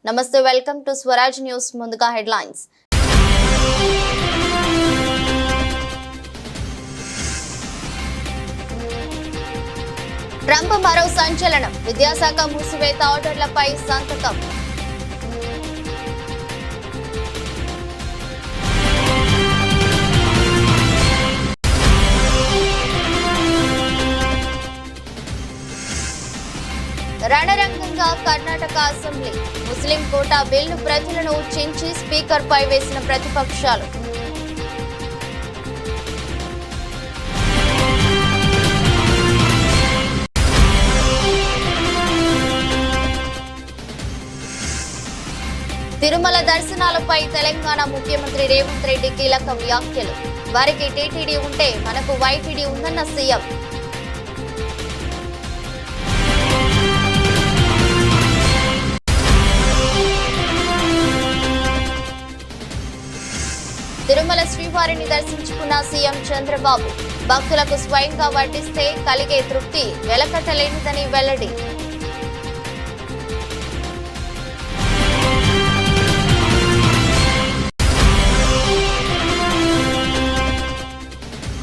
నమస్తే, welcome to Swaraj news. ముందుగా headlines. Trump మరో సంచలనం, విద్యాశాఖ మూసివేత ఆర్డర్లపై సంతకం. రణరంగంగా కర్ణాటక అసెంబ్లీ, ముస్లిం కోటా బిల్లు ప్రతులను చించి స్పీకర్ పై వేసిన ప్రతిపక్షాలు. తిరుమల దర్శనాలపై తెలంగాణ ముఖ్యమంత్రి రేవంత్ రెడ్డి కీలక వ్యాఖ్యలు. వారికి టీటీడీ ఉంటే మనకు వైటీడీ ఉందన్న సీఎం. తిరుమల శ్రీవారిని దర్శించుకున్న సీఎం చంద్రబాబు, భక్తులకు స్వయంగా వడ్డిస్తే కలిగే తృప్తి వెలకట్టలేనిదని వెల్లడి.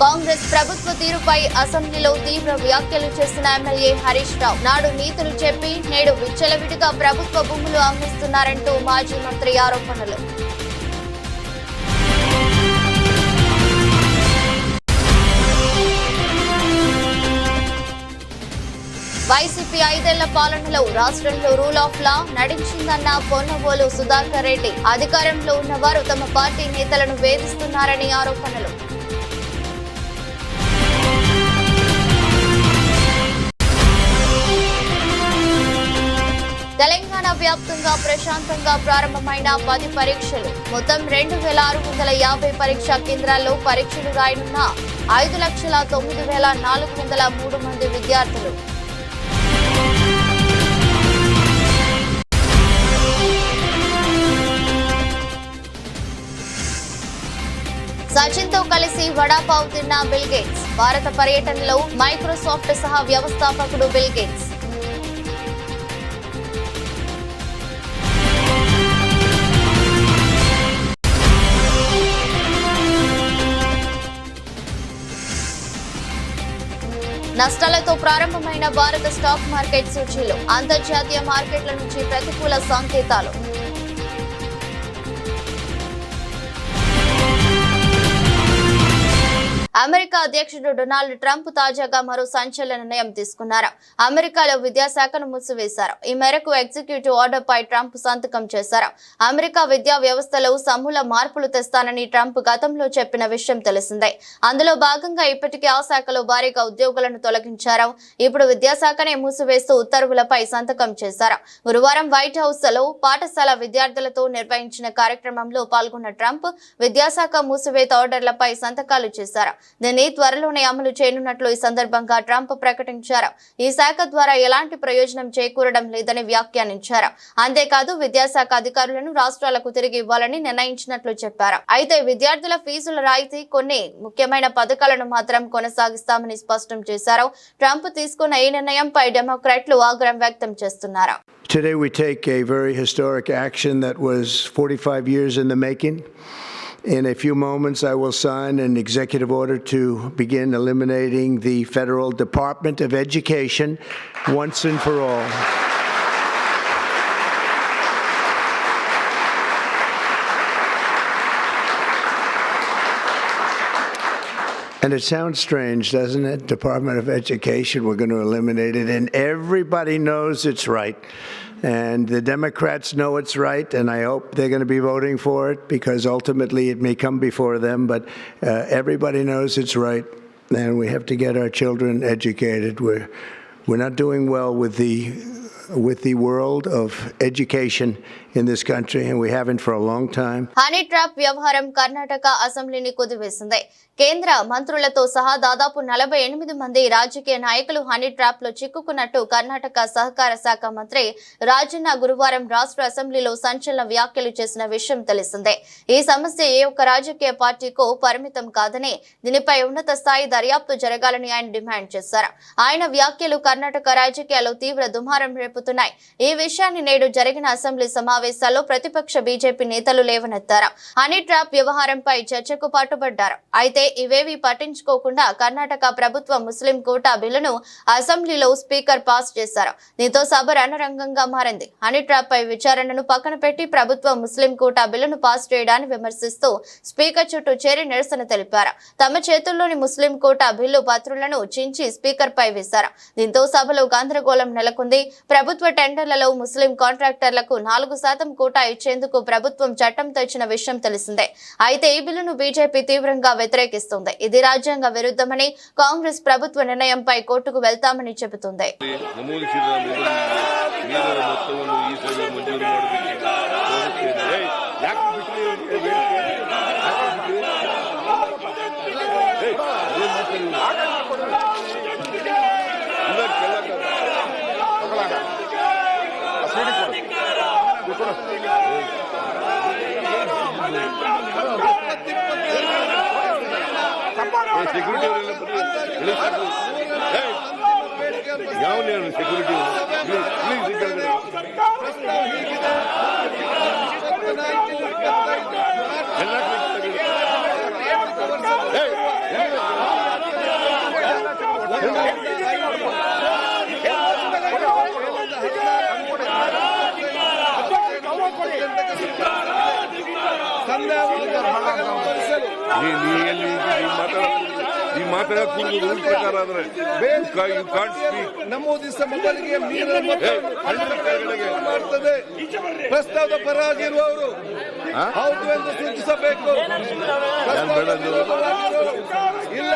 కాంగ్రెస్ ప్రభుత్వ తీరుపై అసెంబ్లీలో తీవ్ర వ్యాఖ్యలు చేసిన ఎమ్మెల్యే హరీష్ రావు, నాడు నీతులు చెప్పి నేడు విచ్చలవిడిగా ప్రభుత్వ భూములు అమ్మిస్తున్నారంటూ మాజీ మంత్రి ఆరోపణలు. వైసీపీ 5 ఏళ్ల పాలనలో రాష్ట్రంలో రూల్ ఆఫ్ లా నడిచిందన్న పొన్నవోలు సుధాకర్ రెడ్డి, అధికారంలో ఉన్నవారు తమ పార్టీ నేతలను వేధిస్తున్నారని ఆరోపణలు. తెలంగాణ వ్యాప్తంగా ప్రశాంతంగా ప్రారంభమైన 10 పరీక్షలు, మొత్తం 2650 పరీక్షా కేంద్రాల్లో పరీక్షలు రాయనున్న 5,09,403 మంది విద్యార్థులు. సచిన్ తో కలిసి వడాపావ్ తిన్న బిల్ గేట్స్, భారత పర్యటనలో మైక్రోసాఫ్ట్ సహా వ్యవస్థాపకుడు బిల్ గేట్స్. నష్టాలతో ప్రారంభమైన భారత స్టాక్ మార్కెట్ సూచీలు, అంతర్జాతీయ మార్కెట్ల నుంచి ప్రతికూల సంకేతాలు. అమెరికా అధ్యక్షుడు డొనాల్డ్ ట్రంప్ తాజాగా మరో సంచలన నిర్ణయం తీసుకున్నారు. అమెరికాలో విద్యాశాఖను మూసివేశారు. ఈ మేరకు ఎగ్జిక్యూటివ్ ఆర్డర్ పై ట్రంప్ సంతకం చేశారు. అమెరికా విద్యా వ్యవస్థలో సమూల మార్పులు తెస్తానని ట్రంప్ గతంలో చెప్పిన విషయం తెలిసిందే. అందులో భాగంగా ఇప్పటికే ఆ శాఖలో భారీగా ఉద్యోగులను తొలగించారు. ఇప్పుడు విద్యాశాఖనే మూసివేస్తూ ఉత్తర్వులపై సంతకం చేశారు. గురువారం వైట్ హౌస్ లో పాఠశాల విద్యార్థులతో నిర్వహించిన కార్యక్రమంలో పాల్గొన్న ట్రంప్ విద్యాశాఖ మూసివేత ఆర్డర్లపై సంతకాలు చేశారు. దీన్ని త్వరలోనే అమలు చేయనున్నట్లు ఈ సందర్భంగా ట్రంప్ ప్రకటించారు. ఈ శాఖ ద్వారా ఎలాంటి ప్రయోజనం చేకూరడం లేదని వ్యాఖ్యానించారు. అంతేకాదు విద్యాశాఖ అధికారులను రాష్ట్రాలకు తిరిగి ఇవ్వాలని నిర్ణయించినట్లు చెప్పారు. అయితే విద్యార్థుల ఫీజుల రాయితీ, కొన్ని ముఖ్యమైన పథకాలను మాత్రం కొనసాగిస్తామని స్పష్టం చేశారు. ట్రంప్ తీసుకున్న ఈ నిర్ణయంపై డెమోక్రాట్లు ఆగ్రహం వ్యక్తం చేస్తున్నారు. Today we take a very historic action that was 45 years in the making. In a few moments, I will sign an executive order to begin eliminating the Federal Department of Education once and for all. And it sounds strange, doesn't it? Department of Education, we're going to eliminate it. And everybody knows it's right. And the Democrats know it's right, and I hope they're going to be voting for it because ultimately it may come before them, but everybody knows it's right, and we have to get our children educated. We're not doing well with the world of education in this country, and we haven't for a long time. Honey trap వ్యవహారం కర్ణాటక అసెంబ్లీని కుదివేసింది. కేంద్ర మంత్రులతో సహా దాదాపు 48 మంది రాజకీయ నాయకులు honey trap లో చిక్కుకున్నట్టు కర్ణాటక సహకార శాఖ మంత్రి రాజన్న గురువారం రాష్ట్ర అసెంబ్లీలో సంచలన వ్యాఖ్యలు చేసిన విషయం తెలిసిందే. ఈ సమస్య ఏ ఒక్క రాజకీయ పార్టీకో పరిమితం కాదని, దీనిపై ఉన్నత స్థాయి దర్యాప్తు జరగాలని ఆయన డిమాండ్ చేశారు. ఆయన వ్యాఖ్యలు కర్ణాటక రాజకీయాల్లో తీవ్ర దుమారం రేపుతున్నాయి. ఈ విషయాన్ని నేడు జరిగిన అసెంబ్లీ సమావేశం సమావేశాల్లో ప్రతిపక్ష బీజేపీ నేతలు లేవనెత్తారు. హనీ ట్రాప్ వ్యవహారంపై చర్చకు పట్టుబడ్డారు. అయితే ఇవేవీ పట్టించుకోకుండా కర్ణాటక ప్రభుత్వం ముస్లిం కోటా బిల్లును అసెంబ్లీలో స్పీకర్ పాస్ చేశారు. దీంతో సభ రణరంగంగా మారింది. హనీ ట్రాప్ పై విచారణను పక్కన పెట్టి ప్రభుత్వం ముస్లిం కోటా బిల్లును పాస్ చేయడాన్ని విమర్శిస్తూ స్పీకర్ చుట్టూ చేరి నిరసన తెలిపారు. తమ చేతుల్లోని ముస్లిం కోటా బిల్లు పత్రులను చించి స్పీకర్ పై వేశారు. దీంతో సభలో గందరగోళం నెలకొంది. ప్రభుత్వ టెండర్లలో ముస్లిం కాంట్రాక్టర్లకు 4% కోటా ఇచ్చేందుకు ప్రభుత్వం చట్టం తెచ్చిన విషయం తెలిసిందే. అయితే ఈ బిల్లును బీజేపీ తీవ్రంగా వ్యతిరేకిస్తుంది. ఇది రాజ్యాంగ విరుద్ధమని, కాంగ్రెస్ ప్రభుత్వ నిర్ణయంపై కోర్టుకు వెళ్తామని చెబుతుంది. ನಮೂದಿಸಿದ ಮೊದಲಿಗೆ ಪ್ರಸ್ತಾವದ ಪರಾಗಿರುವವರು ಹೌದು ಎಂದು ಸೂಚಿಸಬೇಕು. ಇಲ್ಲ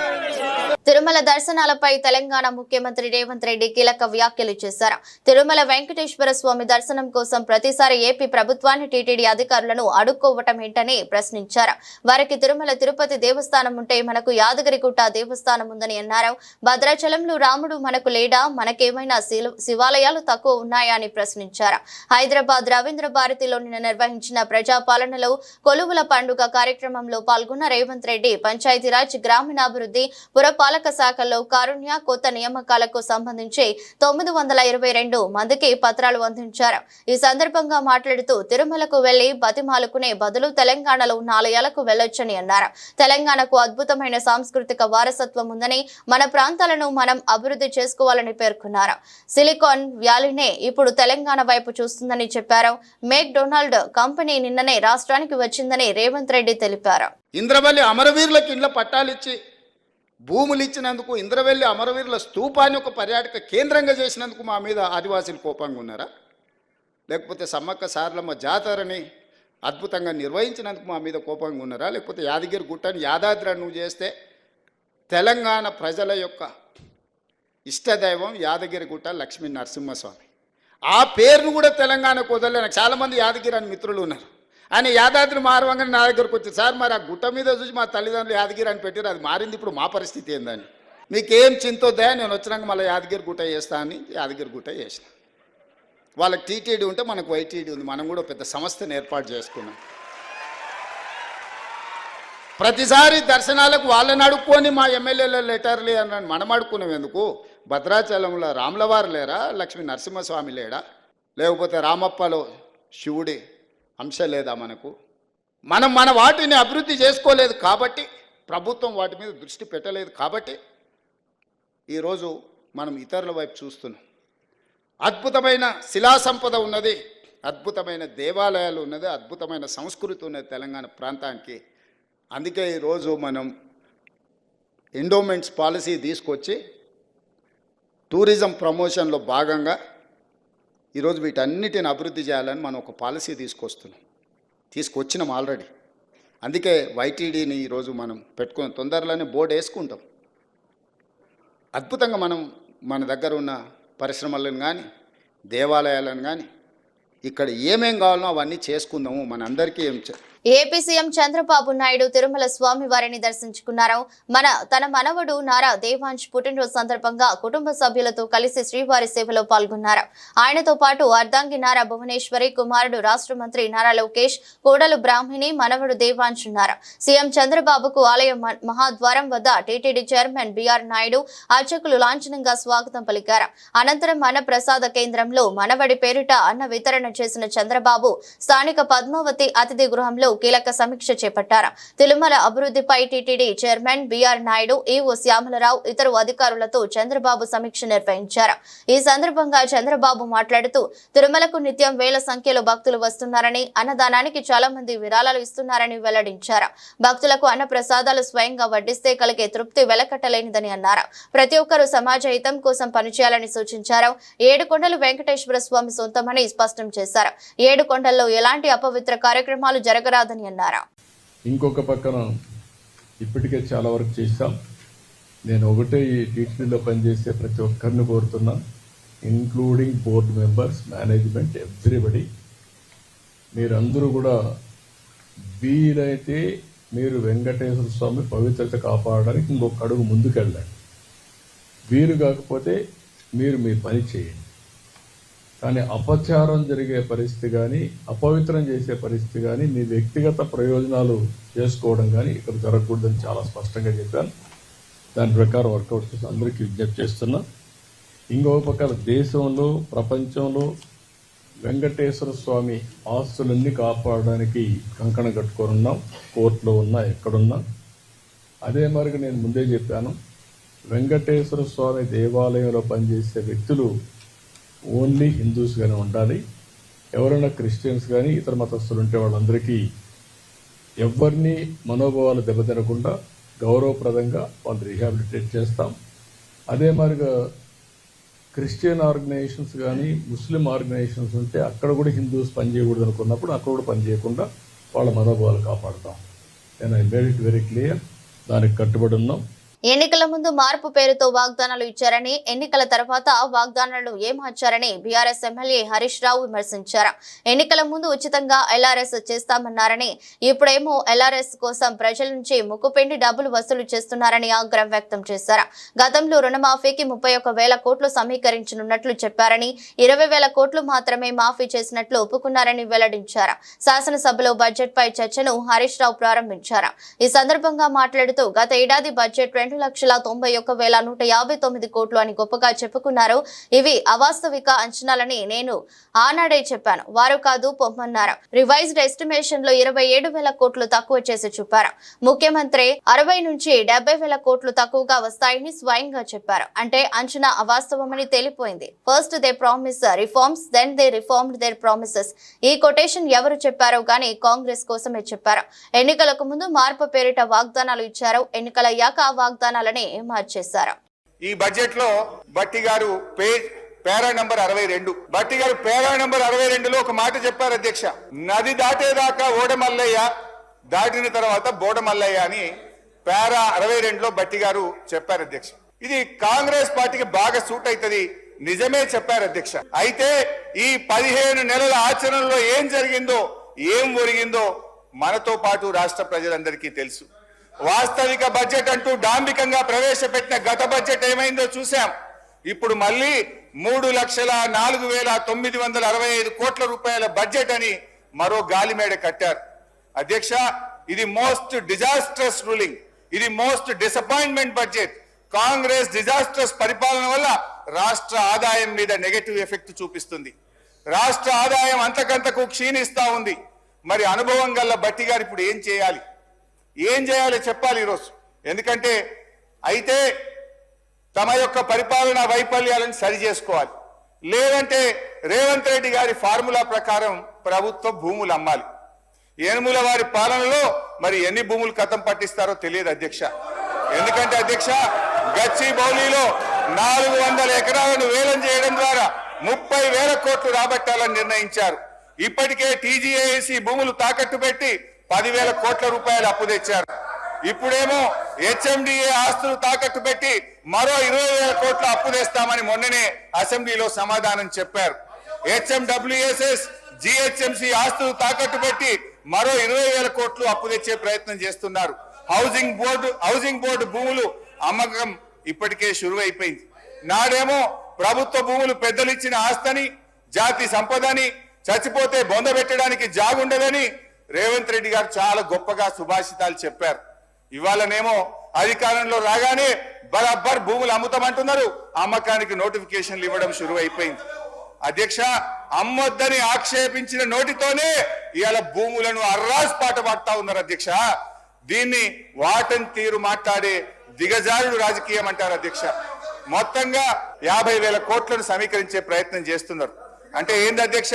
తిరుమల దర్శనాలపై తెలంగాణ ముఖ్యమంత్రి రేవంత్ రెడ్డి కీలక వ్యాఖ్యలు చేశారు. తిరుమల వెంకటేశ్వర స్వామి దర్శనం కోసం ప్రతిసారి ఏపీ ప్రభుత్వాన్ని టీటీడీ అధికారులను అడుక్కోవటం ఏంటని ప్రశ్నించారు. వారికి తిరుమల తిరుపతి దేవస్థానం ఉంటే మనకు యాదగిరిగుట్ట దేవస్థానం ఉందని అన్నారు. భద్రాచలంలో రాముడు మనకు లేడా, మనకేమైనా శివాలయాలు తక్కువ ఉన్నాయా అని ప్రశ్నించారు. హైదరాబాద్ రవీంద్ర భారతిలో నిన్న నిర్వహించిన ప్రజాపాలనలో కొలువుల పండుగ కార్యక్రమంలో పాల్గొన్న రేవంత్ రెడ్డి పంచాయతీరాజ్, గ్రామీణాభివృద్ధి, పురపాలక శాఖల్లో కారుణ్య కొత్త నియామకాలకు సంబంధించి 922 మందికి పత్రాలు అందించారు. ఈ సందర్భంగా మాట్లాడుతూ తిరుమలకు వెళ్లి బతిమాలుకునే బదులు తెలంగాణలో ఉన్న ఆలయాలకు వెళ్లొచ్చని అన్నారు. తెలంగాణకు అద్భుతమైన సాంస్కృతిక వారసత్వం ఉందని, మన ప్రాంతాలను మనం అభివృద్ధి చేసుకోవాలని పేర్కొన్నారు. సిలికాన్ వ్యాలీనే ఇప్పుడు తెలంగాణ వైపు చూస్తుందని చెప్పారు. మేక్ డొనాల్డ్ కంపెనీ నిన్ననే రాష్ట్రానికి వచ్చిందని రేవంత్ రెడ్డి తెలిపారు. ఇంద్రవల్లి అమరవీరులకు ఇండ్ల పట్టాలిచ్చి భూములు ఇచ్చినందుకు, ఇంద్రవెల్లి అమరవీరుల స్తూపాన్ని ఒక పర్యాటక కేంద్రంగా చేసినందుకు మా మీద ఆదివాసీలు కోపంగా ఉన్నారా? లేకపోతే సమ్మక్క సారలమ్మ జాతరని అద్భుతంగా నిర్వహించినందుకు మా మీద కోపంగా ఉన్నారా? లేకపోతే యాదగిరి గుట్టని యాదాద్రి నువ్వు చేస్తే తెలంగాణ ప్రజల యొక్క ఇష్టదైవం యాదగిరి గుట్ట లక్ష్మీ నరసింహస్వామి, ఆ పేరును కూడా తెలంగాణకు వదలలేను. చాలామంది యాదగిరి అని మిత్రులు ఉన్నారు. ఆయన యాదాద్రి మారవంగానే నా దగ్గరకు వచ్చి, సార్ మరి ఆ గుట్ట మీద చూసి మా తల్లిదండ్రులు యాదగిరి అని పెట్టారు, అది మారింది, ఇప్పుడు మా పరిస్థితి ఏందని. మీకేం చింతొద్దా, నేను వచ్చినాక మళ్ళీ యాదగిరి గుట్ట చేస్తా అని యాదగిరి గుట్ట చేసిన. వాళ్ళకి టీటీడీ ఉంటే మనకు వైటీడీ ఉంది, మనం కూడా పెద్ద సంస్థను ఏర్పాటు చేసుకున్నాం. ప్రతిసారి దర్శనాలకు వాళ్ళని అడుక్కొని మా ఎమ్మెల్యేల లెటర్లు అని మనం అడుక్కున్నాం ఎందుకు? భద్రాచలంలో రాములవారు లేరా, లక్ష్మీ నరసింహస్వామి లేడా, లేకపోతే రామప్పలో శివుడి అంశ లేదా? మనం మన వాటిని అభివృద్ధి చేసుకోలేదు కాబట్టి, ప్రభుత్వం వాటి మీద దృష్టి పెట్టలేదు కాబట్టి ఈరోజు మనం ఇతరుల వైపు చూస్తున్నాం. అద్భుతమైన శిలా సంపద ఉన్నది, అద్భుతమైన దేవాలయాలు ఉన్నది, అద్భుతమైన సంస్కృతి ఉన్నది తెలంగాణ ప్రాంతానికి. అందుకే ఈరోజు మనం ఎండోమెంట్స్ పాలసీ తీసుకొచ్చి టూరిజం ప్రమోషన్లో భాగంగా ఈరోజు వీటన్నిటిని అభివృద్ధి చేయాలని మనం ఒక పాలసీ తీసుకొచ్చినాం ఆల్రెడీ. అందుకే వైటీడీని ఈరోజు మనం పెట్టుకుని తొందరలోనే బోర్డు వేసుకుంటాం. అద్భుతంగా మనం మన దగ్గర ఉన్న పరిశ్రమలను కానీ, దేవాలయాలను కానీ, ఇక్కడ ఏమేం కావాలనో అవన్నీ చేసుకుందాము. మనందరికీ ఏపీ సీఎం చంద్రబాబు నాయుడు తిరుమల స్వామి వారిని దర్శించుకున్నారు. తన మనవడు నారా దేవాంశ్ పుట్టినరోజు సందర్భంగా కుటుంబ సభ్యులతో కలిసి శ్రీవారి సేవలో పాల్గొన్నారు. ఆయనతో పాటు అర్ధాంగి నారా భువనేశ్వరి, కుమారుడు రాష్ట్ర మంత్రి నారా లోకేష్, కోడలు బ్రాహ్మిణి, మనవడు దేవాంశ్ ఉన్నారు. సీఎం చంద్రబాబుకు ఆలయ మహాద్వారం వద్ద టీటీడీ చైర్మన్ బిఆర్ నాయుడు అర్చకులు లాంఛనంగా స్వాగతం పలికారు. అనంతరం అన్న ప్రసాద కేంద్రంలో మనవడి పేరిట అన్న వితరణ చేసిన చంద్రబాబు స్థానిక పద్మావతి అతిథి గృహంలో కీలక సమీక్ష చేపట్టారు. తిరుమల అభివృద్ధిపై TTD chairman BR Naidu, EO Shyamala Rao, ఇతర అధికారులతో చంద్రబాబు సమీక్ష నిర్వహించారు. ఈ సందర్భంగా చంద్రబాబు మాట్లాడుతూ తిరుమలకు నిత్యం వేల సంఖ్యలో భక్తులు వస్తున్నారని, అన్నదానానికి చాలా మంది విరాళాలు ఇస్తున్నారని వెల్లడించారు. భక్తులకు అన్న ప్రసాదాలు స్వయంగా వడ్డిస్తే కలిగే తృప్తి వెలకట్టలేనిదని అన్నారు. ప్రతి ఒక్కరూ సమాజ హితం కోసం పనిచేయాలని సూచించారు. ఏడుకొండలు వెంకటేశ్వర స్వామి సొంతమని స్పష్టం చేశారు. ఏడుకొండల్లో ఎలాంటి అపవిత్ర కార్యక్రమాలు జరగరాదని అన్నారు. ఇంకొక పక్కన ఇప్పటికే చాలా వరకు చేశాం. నేను ఒకటే ఈ టీటీడీలో పనిచేసే ప్రతి ఒక్కరిని కోరుతున్నా, including board members, management, everybody, మీరందరూ కూడా వీలైతే మీరు వెంకటేశ్వర స్వామి పవిత్రత కాపాడడానికి ఇంకొక అడుగు ముందుకెళ్ళండి. వీలు కాకపోతే మీరు మీ పని చేయండి. కానీ అపచారం జరిగే పరిస్థితి కానీ, అపవిత్రం చేసే పరిస్థితి కానీ, మీ వ్యక్తిగత ప్రయోజనాలు చేసుకోవడం కానీ ఇక్కడ జరగకూడదని చాలా స్పష్టంగా చెప్పాను. దాని ప్రకారం వర్కౌట్ చేసి అందరికీ విజ్ఞప్తి చేస్తున్నా. ఇంకొక పక్కన దేశంలో, ప్రపంచంలో వెంకటేశ్వర స్వామి ఆస్తులన్నీ కాపాడడానికి కంకణం కట్టుకొని ఉన్నాం. కోర్టులో ఉన్నా, ఎక్కడున్నా. అదే మరికి నేను ముందే చెప్పాను, వెంకటేశ్వర స్వామి దేవాలయంలో పనిచేసే వ్యక్తులు ఓన్లీ హిందూస్గానే ఉండాలి. ఎవరైనా క్రిస్టియన్స్ కానీ ఇతర మతస్థులు ఉంటే వాళ్ళందరికీ ఎవరిని మనోభావాలు దెబ్బతినకుండా గౌరవప్రదంగా వాళ్ళు రీహాబిలిటేట్ చేస్తాం. అదే మాదిరిగా క్రిస్టియన్ ఆర్గనైజేషన్స్ కానీ, ముస్లిం ఆర్గనైజేషన్స్ ఉంటే అక్కడ కూడా హిందూస్ పనిచేయకూడదు అనుకున్నప్పుడు అక్కడ కూడా పనిచేయకుండా వాళ్ళ మనోభావాలు కాపాడుతాం. నేను I made it very clear. దానికి కట్టుబడి ఉన్నాం. ఎన్నికల ముందు మార్పు పేరుతో వాగ్దానాలు ఇచ్చారని, ఎన్నికల తర్వాత వాగ్దానాలను ఏమార్చారని బీఆర్ఎస్ ఎమ్మెల్యే హరీష్ రావు విమర్శించారు. ఎన్నికల ముందు ఉచితంగా ఎల్ఆర్ఎస్ చేస్తామన్నారని, ఇప్పుడేమో ఎల్ఆర్ఎస్ కోసం ప్రజల నుంచి ముక్కుపిండి డబ్బులు వసూలు చేస్తున్నారని ఆగ్రహం వ్యక్తం చేశారు. గతంలో రుణమాఫీకి 31,000 కోట్లు సమీకరించనున్నట్లు చెప్పారని, 20,000 కోట్లు మాత్రమే మాఫీ చేసినట్లు ఒప్పుకున్నారని వెల్లడించారు. శాసనసభలో బడ్జెట్ పై చర్చను హరీష్ రావు ప్రారంభించారు. ఈ సందర్భంగా మాట్లాడుతూ గత ఏడాది బడ్జెట్ 2,91,159 కోట్లు అని గొప్పగా చెప్పుకున్నారు. ఇవి అవాస్తవిక అంచనాలని నేను ఆనాడే చెప్పాను. వారు కాదు పొమ్మన్నారు. రివైజ్డ్ ఎస్టిమేషన్ లో 27,000 కోట్లు తక్కువ చేసి చూపారు. ముఖ్యమంత్రి 60 నుంచి 70,000 కోట్లు తక్కువగా వస్తాయని స్వయంగా చెప్పారు. అంటే అంచనా అవాస్తవమని తేలిపోయింది. First they promise reforms, then they reformed their promises. ఈ కొటేషన్ ఎవరు చెప్పారో గానీ కాంగ్రెస్ కోసమే చెప్పారు. ఎన్నికలకు ముందు మార్పు పేరిట వాగ్దానాలు ఇచ్చారు. ఎన్నికలయ్యాక ఆ వాగ్దానాలని మార్చేశారు. ఈ బడ్జెట్ లో బట్టి గారు పేరా నంబర్ 62, బట్టి గారు పేరా నంబర్ 62లో ఒక మాట చెప్పారు అధ్యక్ష, నది దాటేదాకా ఓడమల్లయ్య, దాటిన తర్వాత బోడమల్లయ్య అని పేరా 62లో బట్టి గారు చెప్పారు అధ్యక్ష. ఇది కాంగ్రెస్ పార్టీకి బాగా సూట్ అవుతుంది. నిజమే చెప్పారు అధ్యక్ష. అయితే ఈ 15 నెలల ఆచరణలో ఏం జరిగిందో, ఏం ఒరిగిందో మనతో పాటు రాష్ట్ర ప్రజలందరికీ తెలుసు. వాస్తవిక బడ్జెట్ అంటూ డాంబికంగా ప్రవేశపెట్టిన గత బడ్జెట్ ఏమైందో చూశాం. ఇప్పుడు మళ్ళీ 3,04,965 కోట్ల రూపాయల బడ్జెట్ అని మరో గాలిమేడ కట్టారు. అధ్యక్ష, ఇది మోస్ట్ డిజాస్ట్రస్ రూలింగ్, ఇది most disappointment budget. Congress disastrous పరిపాలన వల్ల రాష్ట్ర ఆదాయం మీద నెగటివ్ ఎఫెక్ట్ చూపిస్తుంది. రాష్ట్ర ఆదాయం అంతకంతకు క్షీణిస్తా ఉంది. మరి అనుభవం గల్ల బట్టి గారు ఇప్పుడు ఏం చేయాలి చెప్పాలి ఈరోజు. ఎందుకంటే అయితే తమ యొక్క పరిపాలనా వైఫల్యాలను సరి చేసుకోవాలి. లేదంటే రేవంత్ రెడ్డి గారి ఫార్ములా ప్రకారం ప్రభుత్వ భూములు అమ్మాలి. ఏనుముల వారి పాలనలో మరి ఎన్ని భూములు కథం పట్టిస్తారో తెలియదు అధ్యక్ష. ఎందుకంటే అధ్యక్ష, గచ్చిబౌలిలో 400 ఎకరాలను వేలం చేయడం ద్వారా 30,000 కోట్లు రాబట్టాలని నిర్ణయించారు. ఇప్పటికే టీజీఏసీ భూములు తాకట్టు పెట్టి 10,000 కోట్ల రూపాయలు అప్పు తెచ్చారు. ఇప్పుడేమో హెచ్ఎండిఏ ఆస్తులు తాకట్టు పెట్టి మరో 20,000 కోట్ల అప్పు తెస్తామని మొన్ననే అసెంబ్లీలో సమాధానం చెప్పారు. హెచ్ఎండబ్ల్యూఎస్ఎస్, జిహెచ్ఎంసీ ఆస్తులు తాకట్టు పెట్టి మరో 20,000 కోట్లు అప్పు తెచ్చే ప్రయత్నం చేస్తున్నారు. హౌసింగ్ బోర్డు భూములు అమ్మకం ఇప్పటికే షురు అయిపోయింది. నాడేమో ప్రభుత్వ భూములు పెద్దలు ఇచ్చిన ఆస్తని, జాతి సంపదని, చచ్చిపోతే బొంద పెట్టడానికి జాగుండదని రేవంత్ రెడ్డి గారు చాలా గొప్పగా సుభాషితాలు చెప్పారు. ఇవాళనేమో అధికారంలో రాగానే బరాబర్ భూములు అమ్ముతామంటున్నారు. అమ్మకానికి నోటిఫికేషన్లు ఇవ్వడం షురు అయిపోయింది. అధ్యక్ష, అమ్మొద్దని ఆక్షేపించిన నోటితోనే ఇవాళ భూములను అర్రాస్ పాట పాడుతా ఉన్నారు. అధ్యక్ష, దీన్ని వాటన్ తీరు మాట్లాడే దిగజారుడు రాజకీయం అంటారు. అధ్యక్ష, మొత్తంగా 50,000 కోట్లను సమీకరించే ప్రయత్నం చేస్తున్నారు. అంటే ఏంది అధ్యక్ష?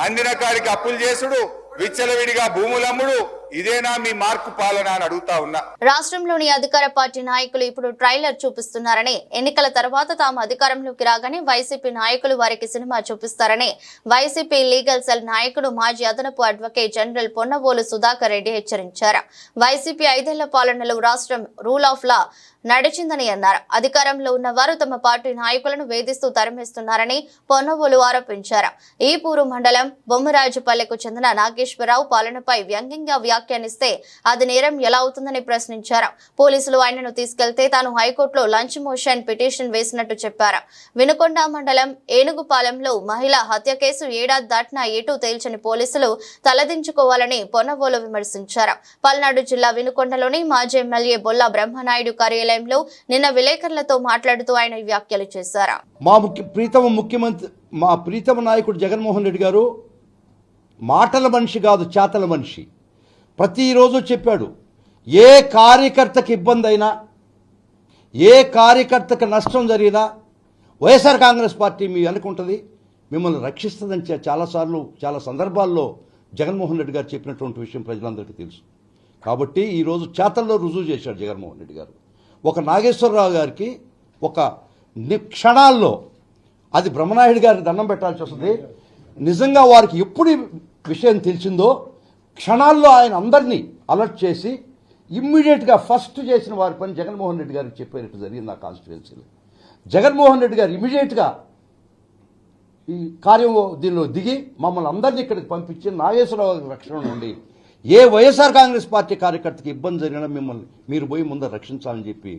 అందిన కాడికి అప్పులు చేసుడు, విచ్చలవిడిగా భూములమ్ముడు, ఇదేనా మీ మార్కు పాలన అని అడుగుతా ఉన్నా. రాష్ట్రంలోని అధికార పార్టీ నాయకులు ఇప్పుడు ట్రైలర్ చూపిస్తున్నారని, ఎన్నికల తర్వాత తాము అధికారంలోకి రాగానే వైసీపీ నాయకులు వారికి సినిమా చూపిస్తారని వైసీపీ లీగల్ సెల్ నాయకుడు మాజీ అదనపు అడ్వకేట్ జనరల్ పొన్నవోలు సుధాకర్ రెడ్డి హెచ్చరించారు. వైసీపీ 5 ఏళ్ల పాలనలో రాష్ట్రం రూల్ ఆఫ్ లా నడిచిందని అన్నారు. అధికారంలో ఉన్న వారు తమ పార్టీ నాయకులను వేధిస్తూ తరిమేస్తున్నారని పొన్నవోలు ఆరోపించారు. ఈపూరు మండలం బొమ్మరాజుపల్లెకు చెందిన నాగేశ్వరరావు పాలనపై వ్యంగ్యంగా వ్యాఖ్యానిస్తే అది నేరం ఎలా అవుతుందని ప్రశ్నించారు. పోలీసులు ఆయనను తీసుకెళ్తే తాను హైకోర్టులో లంచ్ మోషన్ పిటిషన్ వేసినట్టు చెప్పారు. వినుకొండ మండలం ఏనుగుపాలెంలో మహిళ హత్య కేసు ఏడాది దాటినా ఏటూ తేల్చని పోలీసులు తలదించుకోవాలని పొన్నవోలు విమర్శించారు. పల్నాడు జిల్లా వినుకొండలోని మాజీ ఎమ్మెల్యే బొల్లా బ్రహ్మనాయుడు కార్యాలయంలో నిన్న విలేకరులతో మాట్లాడుతూ ఆయన వ్యాఖ్యలు చేశారు. మా ప్రీతమ నాయకుడు జగన్మోహన్ రెడ్డి గారు మాటల మనిషి కాదు, చేతల మనిషి. ప్రతిరోజు చెప్పాడు, ఏ కార్యకర్తకు ఇబ్బంది అయినా, ఏ కార్యకర్తకు నష్టం జరిగినా వైఎస్ఆర్ కాంగ్రెస్ పార్టీ మీ అనుకుంటుంది, మిమ్మల్ని రక్షిస్తుందని చాలాసార్లు చాలా సందర్భాల్లో జగన్మోహన్ రెడ్డి గారు చెప్పినటువంటి విషయం ప్రజలందరికీ తెలుసు. కాబట్టి ఈరోజు చేతల్లో రుజువు చేశాడు జగన్మోహన్ రెడ్డి గారు. ఒక నాగేశ్వరరావు గారికి ఒక క్షణాల్లో, అది బ్రహ్మనాయుడు గారికి దండం పెట్టాల్సి వస్తుంది. నిజంగా వారికి ఎప్పుడు విషయం తెలిసిందో క్షణాల్లో ఆయన అందరినీ అలర్ట్ చేసి ఇమ్మీడియట్గా ఫస్ట్ చేసిన వారి పని జగన్మోహన్ రెడ్డి గారికి చెప్పేటట్టు జరిగింది. ఆ కాన్స్టిట్యుయెన్సీలో జగన్మోహన్ రెడ్డి గారు ఇమ్మీడియట్గా ఈ కార్యం దీనిలో దిగి మమ్మల్ని అందరినీ ఇక్కడికి పంపించి నాగేశ్వరరావు రక్షణ నుండి ఏ వైఎస్ఆర్ కాంగ్రెస్ పార్టీ కార్యకర్తకి ఇబ్బంది జరిగినా మిమ్మల్ని మీరు పోయి ముందర రక్షించాలని చెప్పి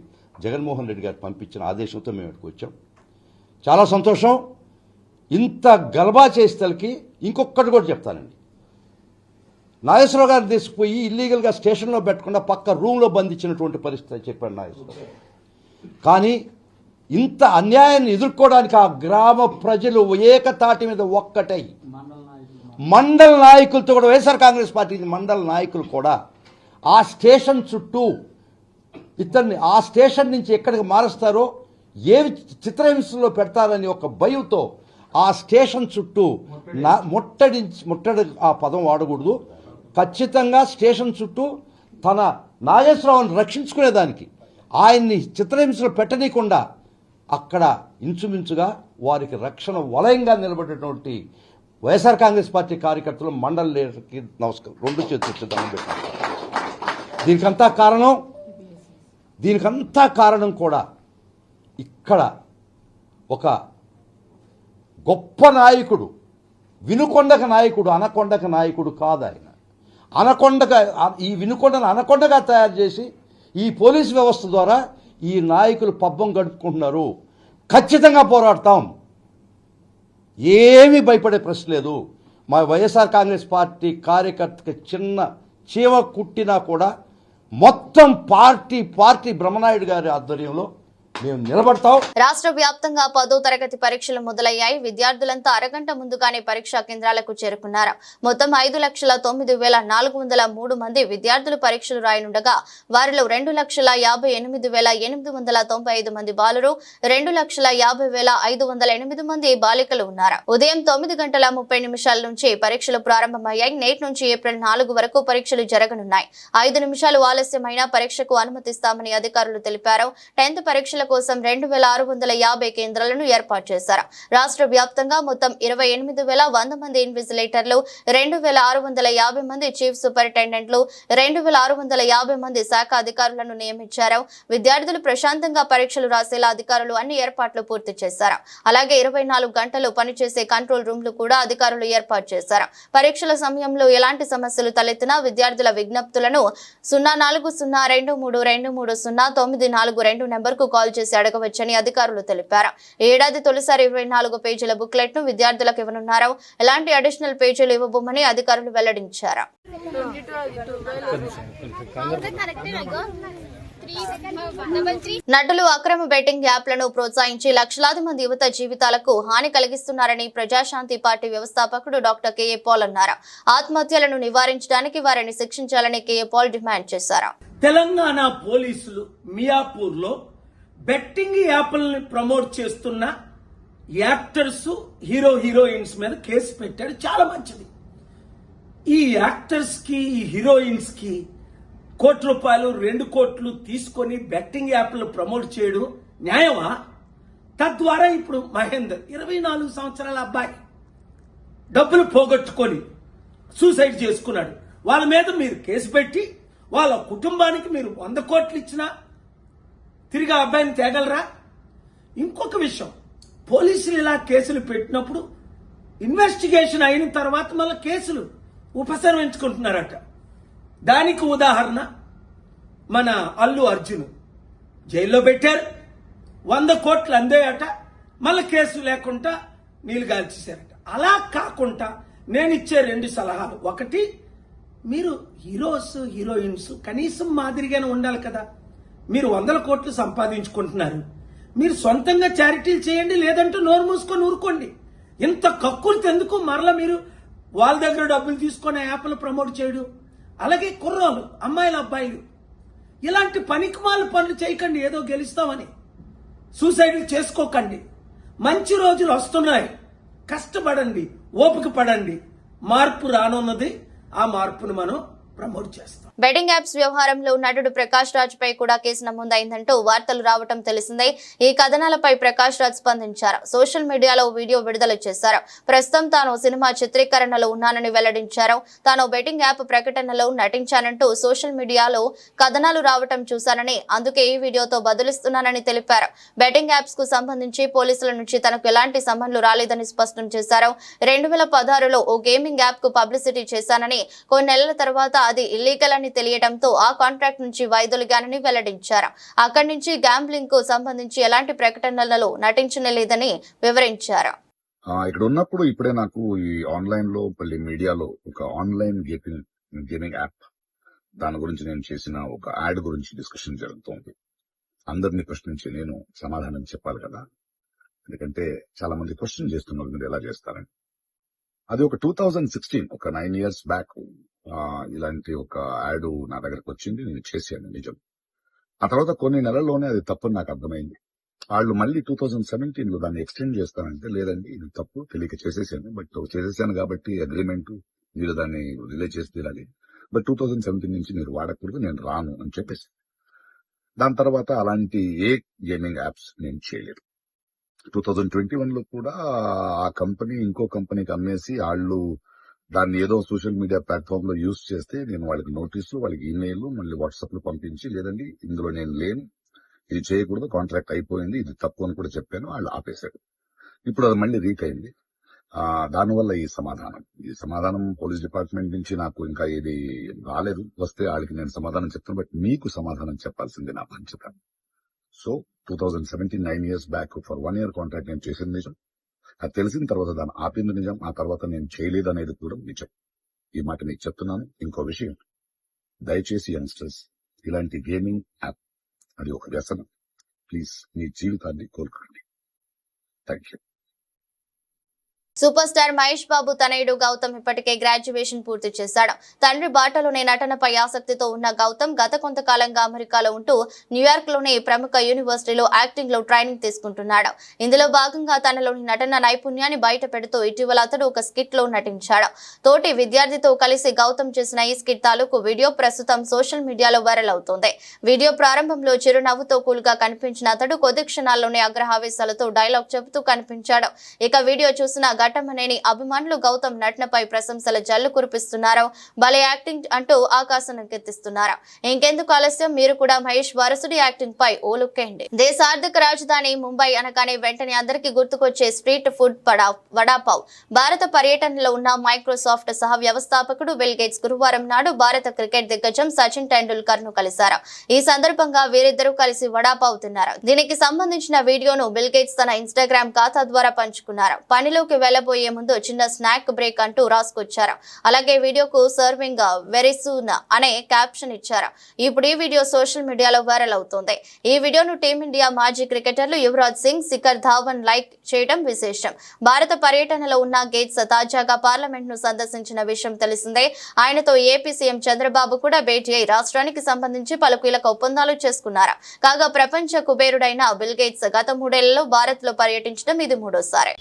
జగన్మోహన్ రెడ్డి గారు పంపించిన ఆదేశంతో మేము ఇక్కడికి వచ్చాం. చాలా సంతోషం. ఇంత గలబా చేసేతలకి ఇంకొకటి కూడా చెప్తానండి. నాగేశ్వరరావు గారు తీసుకుపోయి ఇల్లీగల్గా స్టేషన్లో పెట్టకుండా పక్క రూమ్లో బంధించినటువంటి పరిస్థితి చెప్పాడు నాగేశ్వరరావు. కానీ ఇంత అన్యాయాన్ని ఎదుర్కోవడానికి ఆ గ్రామ ప్రజలు ఏకతాటి మీద ఒక్కటై మండల నాయకులతో కూడా, వైఎస్ఆర్ కాంగ్రెస్ పార్టీ మండల నాయకులు కూడా ఆ స్టేషన్ చుట్టూ ఇతన్ని ఆ స్టేషన్ నుంచి ఎక్కడికి మారుస్తారో, ఏవి చిత్రహింసలో పెడతారని ఒక భయంతో ఆ స్టేషన్ చుట్టూ ముట్టడి ఆ పదం వాడకూడదు, ఖచ్చితంగా స్టేషన్ చుట్టూ తన నాగేశ్వరరావుని రక్షించుకునేదానికి, ఆయన్ని చిత్రహింసలు పెట్టనీయకుండా అక్కడ ఇంచుమించుగా వారికి రక్షణ వలయంగా నిలబడేటువంటి వైఎస్ఆర్ కాంగ్రెస్ పార్టీ కార్యకర్తలు మండల లీడర్కి నమస్కారం, 2 చేతులు దండం పెట్టారు. దీనికంతా కారణం కూడా ఇక్కడ ఒక గొప్ప నాయకుడు, వినుకొండక నాయకుడు, అనకొండక నాయకుడు కాదు ఆయన. ఈ వినుకొండను అనకొండగా తయారు చేసి ఈ పోలీసు వ్యవస్థ ద్వారా ఈ నాయకులు పబ్బం గడుపుకుంటున్నారు. ఖచ్చితంగా పోరాడతాం, ఏమీ భయపడే ప్రశ్న లేదు. మా వైఎస్ఆర్ కాంగ్రెస్ పార్టీ కార్యకర్తకి చిన్న చీమ కుట్టినా కూడా మొత్తం పార్టీ బ్రహ్మనాయుడు గారి ఆధ్వర్యంలో మేము నిలబడతాం. రాష్ట్ర వ్యాప్తంగా 10వ తరగతి పరీక్షలు మొదలయ్యాయి. విద్యార్థులంతా అరగంట ముందుగానే పరీక్షా కేంద్రాలకు చేరుకున్నారు. మొత్తం 5,09,403 మంది విద్యార్థులు పరీక్షలు రాయనుండగా వారిలో 2,58,895 మంది బాలురు, 2,50,508 మంది బాలికలు ఉన్నారు. ఉదయం 9:30 నుంచి పరీక్షలు ప్రారంభమయ్యాయి. నేటి నుంచి ఏప్రిల్ 4 వరకు పరీక్షలు జరగనున్నాయి. 5 నిమిషాలు ఆలస్యమైన పరీక్షకు అనుమతిస్తామని అధికారులు తెలిపారు. 10th పరీక్షలకు కోసం 2,650 కేంద్రాలను ఏర్పాటు చేశారు. రాష్ట్ర వ్యాప్తంగా మొత్తం 28,100 మంది ఇన్విజిలేటర్లు, 2,650 మంది చీఫ్ సూపరింటెండెంట్లు, 2,650 మంది శాఖ అధికారులను నియమించారు. విద్యార్థులు ప్రశాంతంగా పరీక్షలు రాసేలా అధికారులు అన్ని ఏర్పాట్లు పూర్తి చేశారు. అలాగే 24 గంటలు పనిచేసే కంట్రోల్ రూమ్లు కూడా అధికారులు ఏర్పాటు చేశారు. పరీక్షల సమయంలో ఎలాంటి సమస్యలు తలెత్తినా విద్యార్థుల విజ్ఞప్తులను 0402323094 నెంబర్కు కాల్ చేసి అడగవచ్చని అధికారులు తెలిపారు. ఈ ఏడాది తొలిసారి 24 పేజీల బుక్లెట్ ను విద్యార్థులకు ఇవ్వనున్నారు. ఎలాంటి అడిషనల్ పేజీలు ఇవ్వబోమని అధికారులు వెల్లడించారు. నటులు అక్రమ బెట్టింగ్ యాప్లను ప్రోత్సహించి లక్షలాది మంది యువత జీవితాలకు హాని కలిగిస్తున్నారని ప్రజాశాంతి పార్టీ వ్యవస్థాపకుడు డాక్టర్ కెఏ పాల్ అన్నారు. ఆత్మహత్యలను నివారించడానికి వారిని శిక్షించాలని కెఏ పాల్ డిమాండ్ చేశారు. తెలంగాణ పోలీసులు మియాపూర్ లో బెట్టింగ్ యాప్లను ప్రమోట్ చేస్తున్న యాక్టర్స్, హీరోయిన్స్ మీద కేసు పెట్టాడు. చాలా మంచిది. ఈ యాక్టర్స్ కి, ఈ హీరోయిన్స్ కి ₹1 కోట్లు, 2 కోట్లు తీసుకొని బెట్టింగ్ యాప్లు ప్రమోట్ చేయడం న్యాయమా? తద్వారా ఇప్పుడు మహేందర్ 24 సంవత్సరాల అబ్బాయి డబ్బులు పోగొట్టుకొని సూసైడ్ చేసుకున్నాడు. వాళ్ళ మీద మీరు కేసు పెట్టి వాళ్ళ కుటుంబానికి మీరు 100 కోట్లు ఇచ్చినా తిరిగి ఆ అబ్బాయిని తేగలరా? ఇంకొక విషయం, పోలీసులు ఇలా కేసులు పెట్టినప్పుడు ఇన్వెస్టిగేషన్ అయిన తర్వాత మళ్ళీ కేసులు ఉపసంహరించుకుంటున్నారట. దానికి ఉదాహరణ మన అల్లు అర్జున్ జైల్లో పెట్టారు, 100 కోట్లు అందేయట, మళ్ళీ కేసు లేకుండా నీళ్లు గాల్చేశారట. అలా కాకుండా నేను ఇచ్చే 2 సలహాలు. ఒకటి, మీరు హీరోస్, హీరోయిన్స్ కనీసం మాదిరిగానే ఉండాలి కదా. మీరు 100 కోట్లు సంపాదించుకుంటున్నారు, మీరు సొంతంగా చారిటీలు చేయండి, లేదంటే నోరు మూసుకొని ఊరుకోండి. ఇంత కక్కుర్తి ఎందుకు? మరలా మీరు వాళ్ళ దగ్గర డబ్బులు తీసుకొని యాప్లు ప్రమోట్ చేయడం. అలాగే కుర్రోలు, అమ్మాయిలు, అబ్బాయిలు ఇలాంటి పనికిమాల పనులు చేయకండి. ఏదో గెలుస్తామని సూసైడ్లు చేసుకోకండి. మంచి రోజులు వస్తున్నాయి, కష్టపడండి, ఓపిక పడండి. మార్పు రానున్నది. ఆ మార్పును మనం ప్రమోట్ చేస్తాం. బెట్టింగ్ యాప్స్ వ్యవహారంలో నటుడు ప్రకాష్ రాజ్ పై కూడా కేసు నమోదైందంటూ వార్తలు రావటం తెలిసిందే. ఈ కథనాలపై ప్రకాష్ రాజ్ స్పందించారు. సోషల్ మీడియాలో వీడియో విడుదల చేశారు. ప్రస్తుతం తాను సినిమా చిత్రీకరణలో ఉన్నానని వెల్లడించారు. తాను బెట్టింగ్ యాప్ ప్రకటనలో నటించానంటూ సోషల్ మీడియాలో కథనాలు రావటం చూశానని, అందుకే ఈ వీడియోతో బదులిస్తున్నానని తెలిపారు. బెట్టింగ్ యాప్స్ కు సంబంధించి పోలీసుల నుంచి తనకు ఎలాంటి సమన్లు రాలేదని స్పష్టం చేశారు. 2016లో ఓ గేమింగ్ యాప్ కు పబ్లిసిటీ చేశానని, కొన్ని నెలల తర్వాత అది ఇల్లీగల్ అని తెలియడంతో ఆ కాంట్రాక్ట్ నుంచి వైదొలిగానని వెల్లడించారు. అక్కడి నుంచి గ్యాంబ్లింగ్ కు సంబంధించి ఎలాంటి ప్రకటనలలో నటించలేదని వివరించారు. ఇక్కడ ఉన్నప్పుడు ఇప్పుడే నాకు ఈ ఆన్లైన్ లో మీడియాలో ఒక ఆన్లైన్ గేమింగ్ యాప్, దాని గురించి నేను చేసిన ఒక యాడ్ గురించి డిస్కషన్ జరుగుతోంది. అందరినీ ప్రశ్నించి నేను సమాధానం చెప్పాలి కదా, ఎందుకంటే చాలా మంది క్వశ్చన్ చేస్తున్నారు మీరు ఎలా చేస్తారని. అది ఒక 2016, ఒక 9 years బ్యాక్ ఇలాంటి ఒక యాడ్ నా దగ్గరకు వచ్చింది. నేను చేశాను, నిజం. ఆ తర్వాత కొన్ని నెలల్లోనే అది తప్పని నాకు అర్థమైంది. వాళ్ళు మళ్ళీ 2017లో దాన్ని ఎక్స్టెండ్ చేస్తానంటే, లేదండి ఇది తప్పు, తెలియక చేసేసాను, బట్ చేసేసాను కాబట్టి అగ్రిమెంట్, మీరు దాన్ని రిలీజ్ చేసి తీరాలి, బట్ 2017 నుంచి మీరు వాడకూడదు, నేను రాను అని చెప్పేసి. దాని తర్వాత అలాంటి ఏ గేమింగ్ యాప్స్ నేను చేయలేదు. 2021లో కూడా ఆ కంపెనీ ఇంకో కంపెనీకి అమ్మేసి వాళ్ళు దాన్ని ఏదో సోషల్ మీడియా ప్లాట్ఫామ్ లో యూజ్ చేస్తే నేను వాళ్ళకి నోటీసులు, వాళ్ళకి ఈమెయిల్, మళ్ళీ వాట్సాప్ లో పంపించి, లేదండి ఇందులో నేను లేను, ఇది చేయకూడదు, కాంట్రాక్ట్ అయిపోయింది, ఇది తప్పు అని కూడా చెప్పాను. వాళ్ళు ఆపేశారు. ఇప్పుడు అది మళ్ళీ రీక్ అయింది. దానివల్ల ఈ సమాధానం పోలీస్ డిపార్ట్మెంట్ నుంచి నాకు ఇంకా ఏది రాలేదు. వస్తే వాళ్ళకి నేను సమాధానం చెప్తాను, బట్ మీకు సమాధానం చెప్పాల్సింది నా బాధ్యత. So 2017, 9 years back for 1 year contract నేను చేసింది నిజం. అది తెలిసిన తర్వాత దాన్ని ఆపింది నిజం. ఆ తర్వాత నేను చేయలేదు అనేది కూడా నిజం. ఈ మాట మీకు చెప్తున్నాను. ఇంకో విషయం, దయచేసి యంగ్స్టర్స్, ఇలాంటి గేమింగ్ యాప్ అది ఒక వ్యసనం. ప్లీజ్ మీ జీవితాన్ని కోల్పోండి. Thank you. Superstar Mahesh Babu తనయుడు గౌతమ్ ఇప్పటికే గ్రాడ్యుయేషన్ పూర్తి చేశాడు. తండ్రి బాటలోనే నటనపై ఆసక్తితో ఉన్న గౌతమ్ గత కొంతకాలంగా అమెరికాలో ఉంటూ న్యూయార్క్ లోని ప్రముఖ యూనివర్సిటీలో యాక్టింగ్ లో ట్రైనింగ్ తీసుకుంటున్నాడు. ఇందులో భాగంగా తనలోని నటన నైపుణ్యాన్ని బయట పెడుతూ ఇటీవల అతడు ఒక స్కిట్ లో నటించాడు. తోటి విద్యార్థితో కలిసి గౌతమ్ చేసిన ఈ స్కిట్ తాలూకు వీడియో ప్రస్తుతం సోషల్ మీడియాలో వైరల్ అవుతోంది. వీడియో ప్రారంభంలో చిరునవ్వుతో కూల్గా కనిపించిన అతడు కొద్ది క్షణాల్లోనే ఆగ్రహావేశాలతో డైలాగ్ చెబుతూ కనిపించాడు. ఇక వీడియో చూసిన ఘట్టమనేని అభిమానులు గౌతమ్ నటనపై ప్రశంసల జల్లు కురిపిస్తున్నారు. భలే యాక్టింగ్ అంటూ ఆకాశం ఎత్తిస్తున్నారు. ఇంకెందుకు ఆలస్యం, మీరు కూడా మహేష్ వారసుడి యాక్టింగ్ పై ఓ లుక్ వేయండి. దేశ ఆర్థిక రాజధాని ముంబై అనగానే వెంటనే అందరికీ గుర్తుకొచ్చే స్ట్రీట్ ఫుడ్ వడాపావ్. భారత పర్యటనలో ఉన్న మైక్రోసాఫ్ట్ సహ వ్యవస్థాపకుడు బిల్ గేట్స్ గురువారం నాడు భారత క్రికెట్ దిగ్గజం సచిన్ టెండూల్కర్ ను కలిశారు. ఈ సందర్భంగా వీరిద్దరూ కలిసి వడాపావ్ తిన్నారు. దీనికి సంబంధించిన వీడియోను బిల్ గేట్స్ తన ఇన్స్టాగ్రామ్ ఖాతా ద్వారా పంచుకున్నారు. పనిలోకి వెళ్లబోయే ముందు చిన్న స్నాక్ బ్రేక్ అంటూ రాసుకొచ్చారు. అలాగే వీడియోకు సర్వింగ్ వెరీ సూన్ అనే క్యాప్షన్ ఇచ్చారు. ఇప్పుడు ఈ వీడియో సోషల్ మీడియాలో వైరల్ అవుతోంది. ఈ వీడియోను టీమిండియా మాజీ క్రికెటర్లు యువరాజ్ సింగ్, శిఖర్ ధావన్ లైక్ చేయడం విశేషం. భారత పర్యటనలో ఉన్న గేట్స్ తాజాగా పార్లమెంట్ ను సందర్శించిన విషయం తెలిసిందే. ఆయనతో ఏపీ సీఎం చంద్రబాబు కూడా భేటీ అయి రాష్ట్రానికి సంబంధించి పలు కీలక ఒప్పందాలు చేసుకున్నారు. కాగా ప్రపంచ కుబేరుడైన బిల్ గేట్స్ గత 3 ఏళ్లలో భారత్ లో పర్యటించడం ఇది 3వ.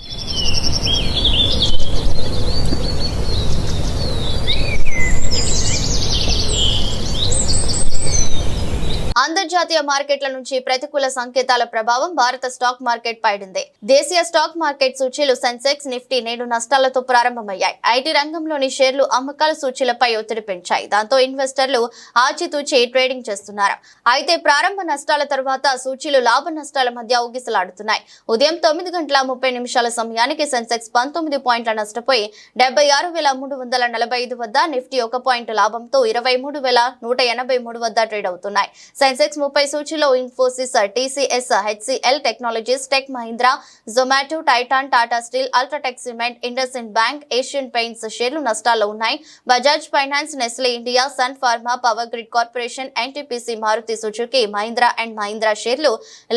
అంతర్జాతీయ మార్కెట్ల నుంచి ప్రతికూల సంకేతాల ప్రభావం భారత స్టాక్ మార్కెట్ పైడింది. దేశీయ స్టాక్ మార్కెట్ సూచీలు సెన్సెక్స్, నిఫ్టీ నేడు నష్టాలతో ప్రారంభమయ్యాయి. ఐటీ రంగంలోని షేర్లు అమ్మకాల సూచీలపై ఒత్తిడి పెంచాయి. దాంతో ఇన్వెస్టర్లు ఆచితూచి ట్రేడింగ్ చేస్తున్నారు. అయితే ప్రారంభ నష్టాల తర్వాత సూచీలు లాభ నష్టాల మధ్య ఊగిసలాడుతున్నాయి. ఉదయం 9:30 సమయానికి సెన్సెక్స్ 19 పాయింట్ల నష్టపోయి 76,345 వద్ద, నిఫ్టీ 1 పాయింట్ లాభంతో 23,183 వద్ద ట్రేడ్ అవుతున్నాయి. సెన్సెక్స్ 30 సూచీలో Infosys, TCS, HCL Technologies, Tech Mahindra, Zomato, Titan, Tata Steel, UltraTech Cement, IndusInd Bank, Asian Paints షేర్లు నష్టాల్లో ఉన్నాయి. Bajaj Finance, Nestle India, Sun Pharma, Power Grid Corporation, NTPC, Maruti Suzuki, Mahindra and Mahindra షేర్లు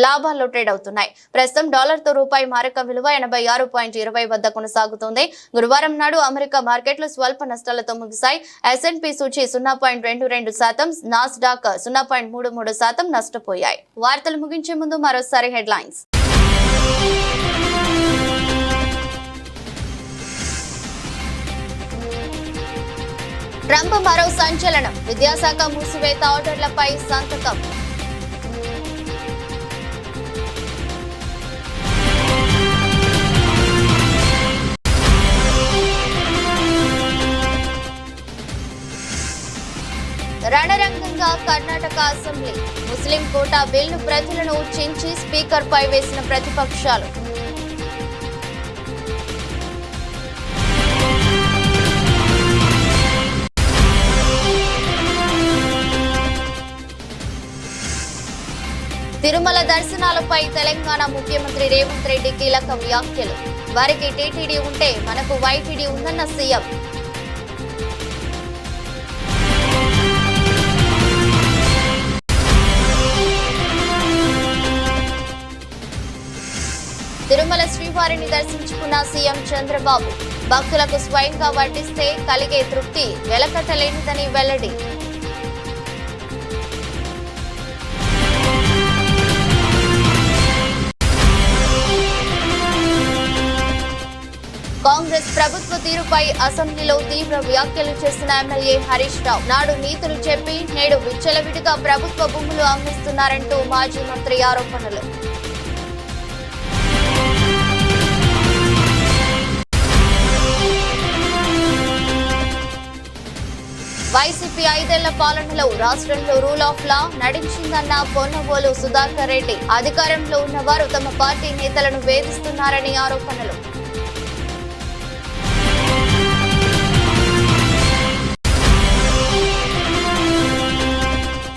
లాభాల్లో ట్రేడ్ అవుతున్నాయి. ప్రస్తుతం డాలర్తో రూపాయి మారక విలువ 86.20 వద్ద కొనసాగుతోంది. గురువారం నాడు అమెరికా మార్కెట్లు స్వల్ప నష్టాలతో ముగిశాయి. S&P సూచీ 0.22%, Nasdaq 0.33% నష్టపోయాయి. వార్తలు ముగించే ముందు మరోసారి హెడ్లైన్స్. ట్రంప్ మరో సంచలనం, విద్యాశాఖ మూసివేత ఆర్డర్లపై సంతకం. రణరంగంగా కర్ణాటక అసెంబ్లీ, ముస్లిం కోటా బిల్లు ప్రతులను చించి స్పీకర్ పై వేసిన ప్రతిపక్షాలు. తిరుమల దర్శనాలపై తెలంగాణ ముఖ్యమంత్రి రేవంత్ రెడ్డి కీలక వ్యాఖ్యలు. వారికి టీటీడీ ఉంటే మనకు వైటీడీ ఉందన్న సీఎం. తిరుమల శ్రీవారిని దర్శించుకున్న సీఎం చంద్రబాబు, భక్తులకు స్వయంగా వడ్డిస్తే కలిగే తృప్తి వెలకట్టలేనిదని వెల్లడి. కాంగ్రెస్ ప్రభుత్వ తీరుపై అసెంబ్లీలో తీవ్ర వ్యాఖ్యలు చేసిన ఎమ్మెల్యే హరీష్ రావు, నాడు నీతులు చెప్పి నేడు విచ్చలవిడిగా ప్రభుత్వ భూములు అమ్మిస్తున్నారంటూ మాజీ మంత్రి ఆరోపణలు. వైసీపీ 5 ఏళ్ల పాలనలో రాష్ట్రంలో రూల్ ఆఫ్ లా నడిచిందన్న పొన్నవోలు సుధాకర్ రెడ్డి, అధికారంలో ఉన్నవారు తమ పార్టీ నేతలను వేధిస్తున్నారని ఆరోపణలు.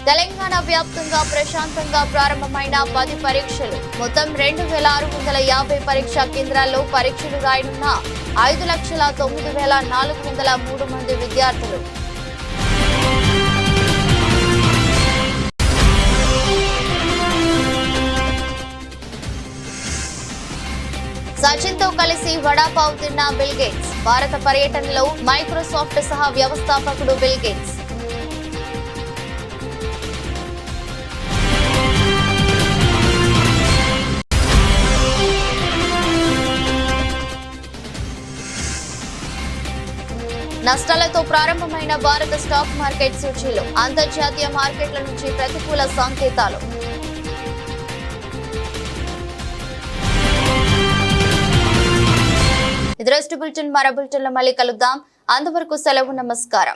తెలంగాణ వ్యాప్తంగా ప్రశాంతంగా ప్రారంభమైన 10 పరీక్షలు. మొత్తం 2,650 పరీక్షా కేంద్రాల్లో పరీక్షలు రాయనున్న 5,09,403 మంది విద్యార్థులు. సచిన్ తో కలిసి వడాపావ్ తిన్న బిల్ గేట్స్. భారత పర్యటనలో మైక్రోసాఫ్ట్ సహా వ్యవస్థాపకుడు బిల్ గేట్స్. నష్టాలతో ప్రారంభమైన భారత స్టాక్ మార్కెట్ సూచీలు. అంతర్జాతీయ మార్కెట్ల నుంచి ప్రతికూల సంకేతాలు. ఇది బులెటిన్. మరో బులెటిన్లో మళ్ళీ కలుద్దాం. అంతవరకు సెలవు. నమస్కారం.